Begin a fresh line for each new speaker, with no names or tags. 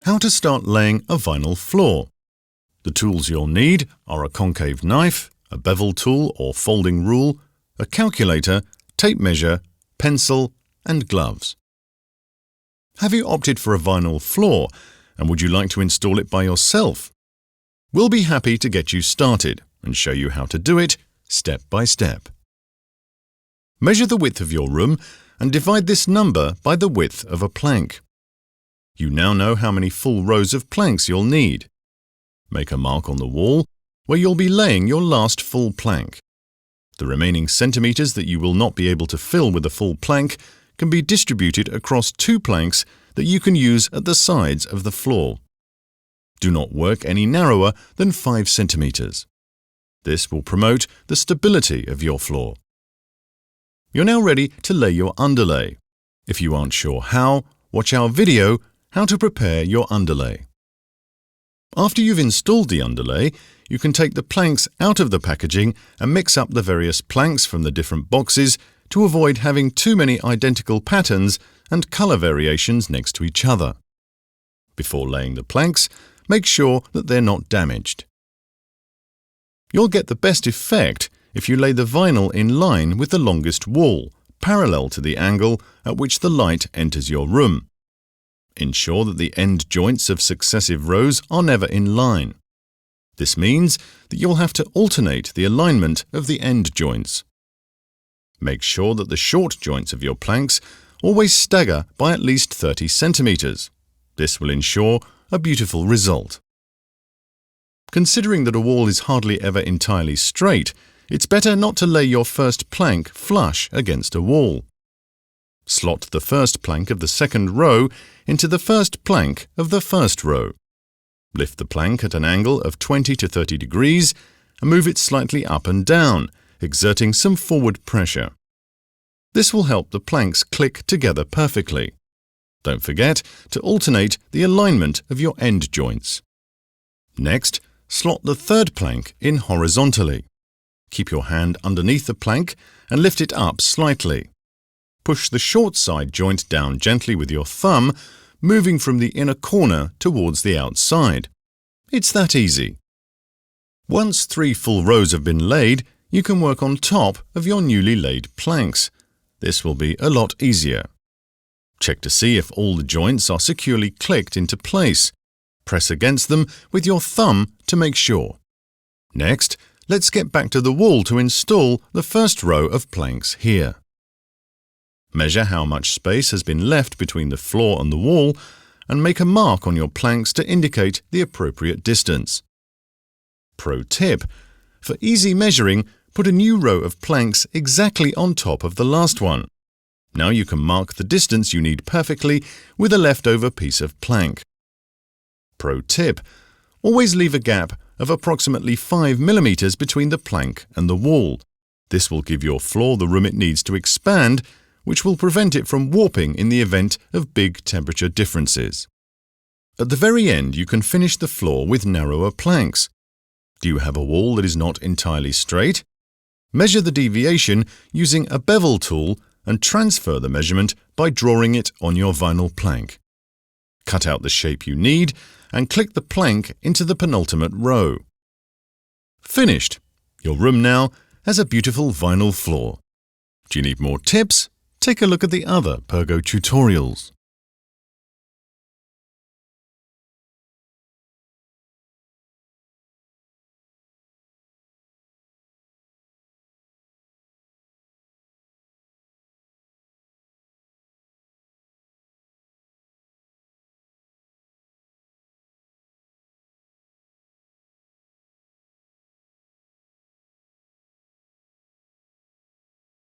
How to start laying a vinyl floor. The tools you'll need are a concave knife, a bevel tool or folding rule, a calculator, tape measure, pencil, and gloves. Have you opted for a vinyl floor, and would you like to install it by yourself? We'll be happy to get you started and show you how to do it step by step. Measure the width of your room and divide this number by the width of a plank. You now know how many full rows of planks you'll need. Make a mark on the wall where you'll be laying your last full plank. The remaining centimeters that you will not be able to fill with a full plank can be distributed across 2 planks that you can use at the sides of the floor. Do not work any narrower than 5 centimeters. This will promote the stability of your floor. You're now ready to lay your underlay. If you aren't sure how, watch our video How to Prepare Your Underlay. After you've installed the underlay, you can take the planks out of the packaging and mix up the various planks from the different boxes to avoid having too many identical patterns and color variations next to each other. Before laying the planks, make sure that they're not damaged. You'll get the best effect if you lay the vinyl in line with the longest wall, parallel to the angle at which the light enters your room. Ensure that the end joints of successive rows are never in line. This means that you'll have to alternate the alignment of the end joints. Make sure that the short joints of your planks always stagger by at least 30 centimeters. This will ensure a beautiful result. Considering that a wall is hardly ever entirely straight, it's better not to lay your first plank flush against a wall. Slot the first plank of the second row into the first plank of the first row. Lift the plank at an angle of 20 to 30 degrees and move it slightly up and down, exerting some forward pressure. This will help the planks click together perfectly. Don't forget to alternate the alignment of your end joints. Next, slot the third plank in horizontally. Keep your hand underneath the plank and lift it up slightly. Push the short side joint down gently with your thumb, moving from the inner corner towards the outside. It's that easy. Once 3 full rows have been laid, you can work on top of your newly laid planks. This will be a lot easier. Check to see if all the joints are securely clicked into place. Press against them with your thumb to make sure. Next, let's get back to the wall to install the first row of planks here. Measure how much space has been left between the floor and the wall and make a mark on your planks to indicate the appropriate distance. Pro tip: for easy measuring, put a new row of planks exactly on top of the last one. Now you can mark the distance you need perfectly with a leftover piece of plank. Pro tip: always leave a gap of approximately 5 millimeters between the plank and the wall. This will give your floor the room it needs to expand, which will prevent it from warping in the event of big temperature differences. At the very end, you can finish the floor with narrower planks. Do you have a wall that is not entirely straight? Measure the deviation using a bevel tool and transfer the measurement by drawing it on your vinyl plank. Cut out the shape you need and click the plank into the penultimate row. Finished! Your room now has a beautiful vinyl floor. Do you need more tips? Take a look at the other Pergo tutorials.